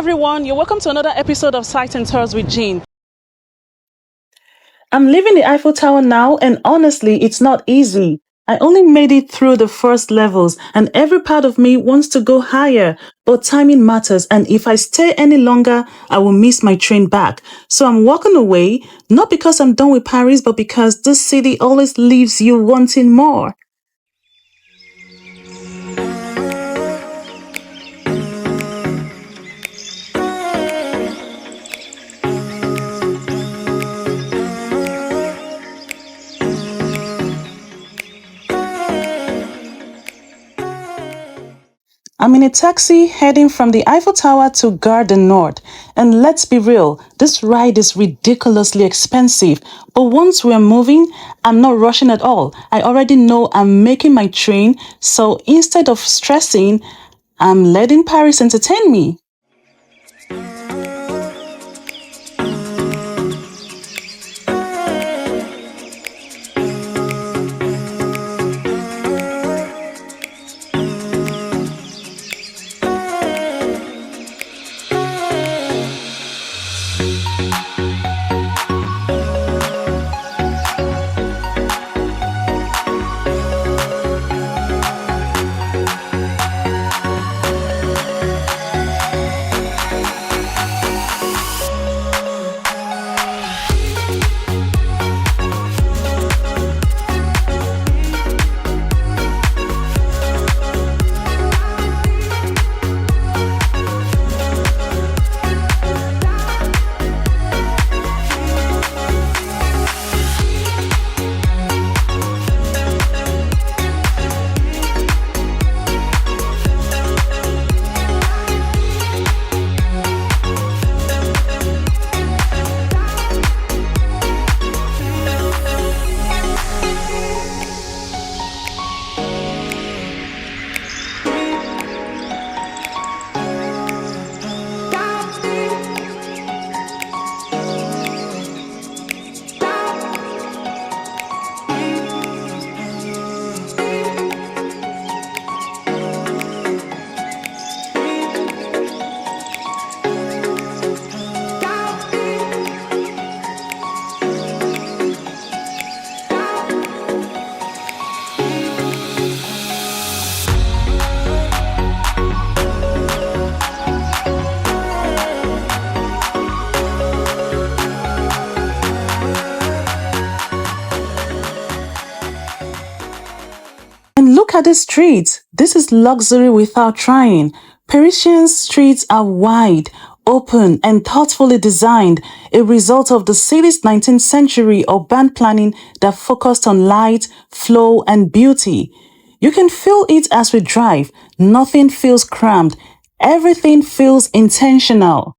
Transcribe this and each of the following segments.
Everyone, you're welcome to another episode of Sight and Tours with Jean. I'm leaving the Eiffel Tower now, and honestly, it's not easy. I only made it through the first levels, and every part of me wants to go higher, but timing matters, and if I stay any longer, I will miss my train back. So I'm walking away, not because I'm done with Paris, but because this city always leaves you wanting more. I'm in a taxi heading from the Eiffel Tower to Gare du Nord. And let's be real, this ride is ridiculously expensive. But once we're moving, I'm not rushing at all. I already know I'm making my train, so instead of stressing, I'm letting Paris entertain me. Look at the streets. This is luxury without trying. Parisian streets are wide, open, and thoughtfully designed, a result of the city's 19th century urban planning that focused on light, flow, and beauty. You can feel it as we drive. Nothing feels cramped. Everything feels intentional.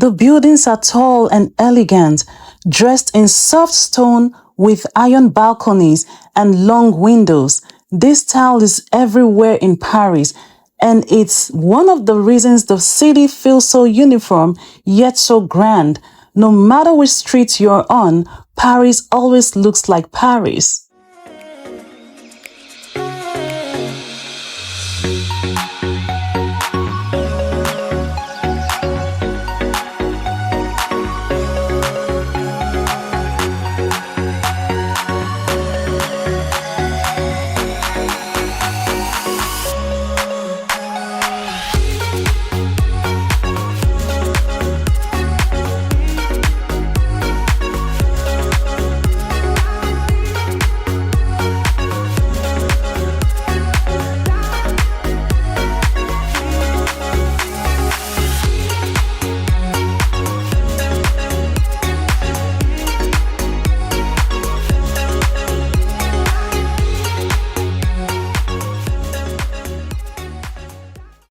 The buildings are tall and elegant, dressed in soft stone with iron balconies and long windows. This style is everywhere in Paris, and it's one of the reasons the city feels so uniform yet so grand. No matter which street you're on, Paris always looks like Paris.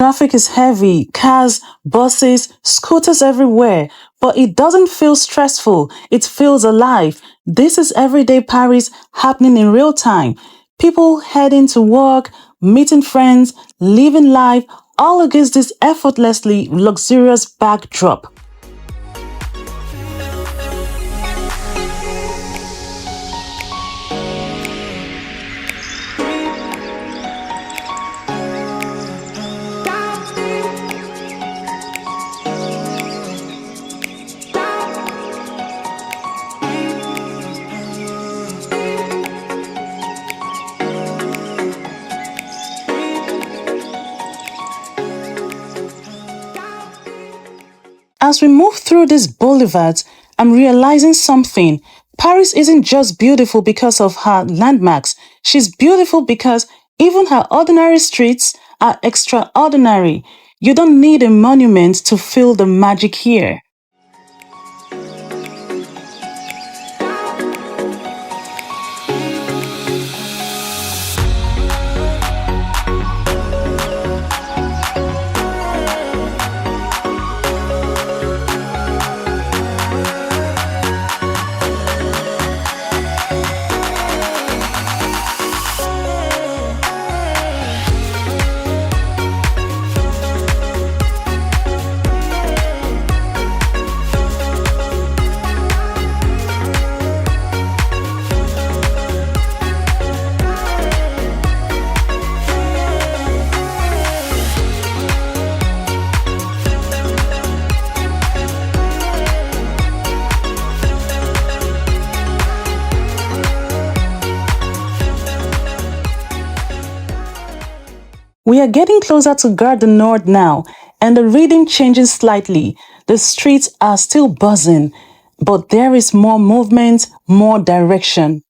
Traffic is heavy, cars, buses, scooters everywhere, but it doesn't feel stressful, it feels alive. This is everyday Paris happening in real time. People heading to work, meeting friends, living life, all against this effortlessly luxurious backdrop. As we move through these boulevards, I'm realizing something. Paris isn't just beautiful because of her landmarks. She's beautiful because even her ordinary streets are extraordinary. You don't need a monument to feel the magic here. We are getting closer to Gare du Nord now, and the rhythm changes slightly. The streets are still buzzing, but there is more movement, more direction.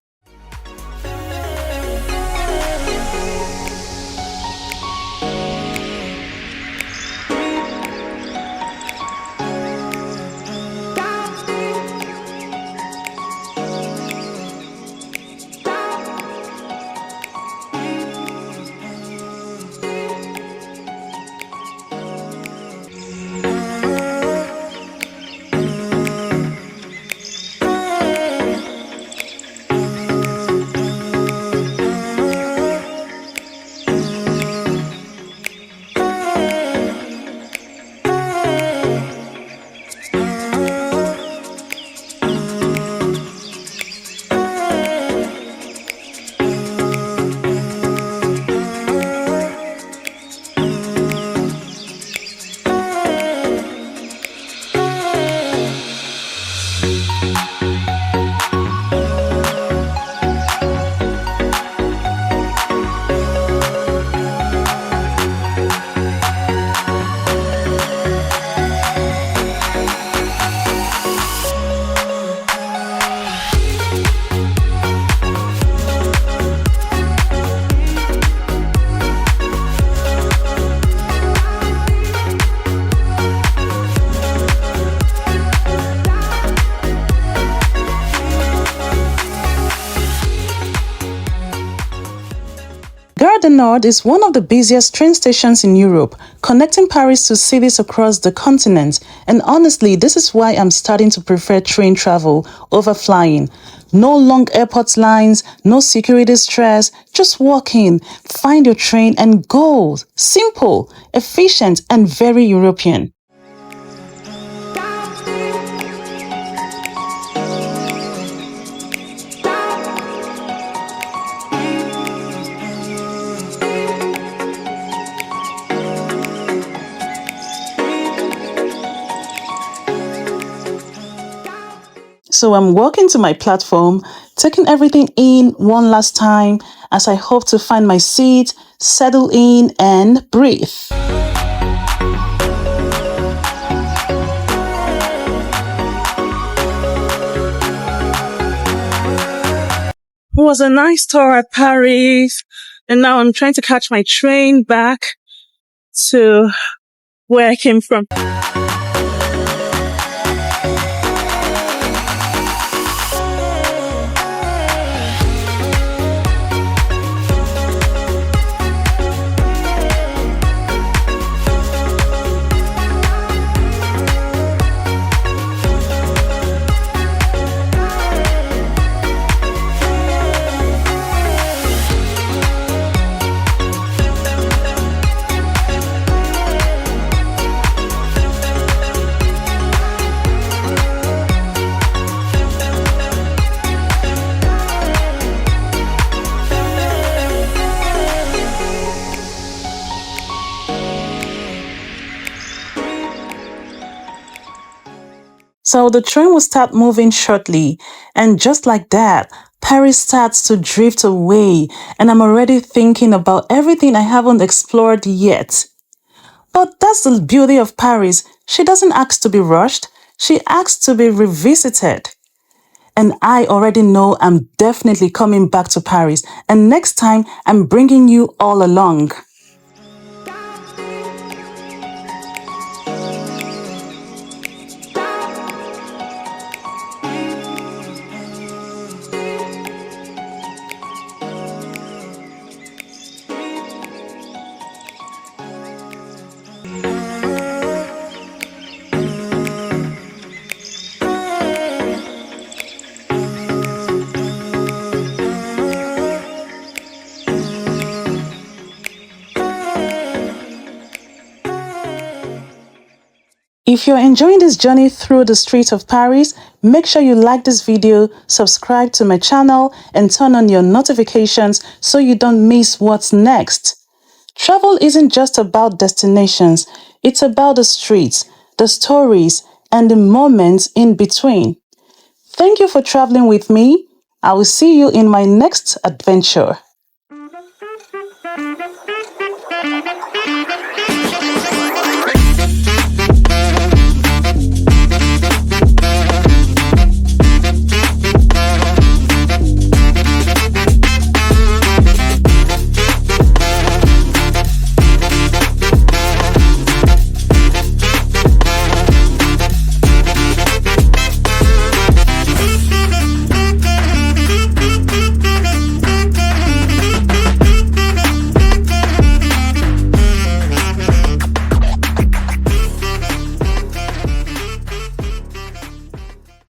Nord is one of the busiest train stations in Europe, connecting Paris to cities across the continent. And honestly, this is why I'm starting to prefer train travel over flying. No long airport lines, no security stress, just walk in, find your train and go. Simple, efficient, and very European. So I'm walking to my platform, taking everything in one last time as I hope to find my seat, settle in and breathe. It was a nice tour at Paris, and now I'm trying to catch my train back to where I came from. So the train will start moving shortly, and just like that, Paris starts to drift away, and I'm already thinking about everything I haven't explored yet. But that's the beauty of Paris. She doesn't ask to be rushed, she asks to be revisited. And I already know I'm definitely coming back to Paris, and next time I'm bringing you all along. If you're enjoying this journey through the streets of Paris, make sure you like this video, subscribe to my channel, and turn on your notifications so you don't miss what's next. Travel isn't just about destinations, it's about the streets, the stories, and the moments in between. Thank you for traveling with me. I will see you in my next adventure.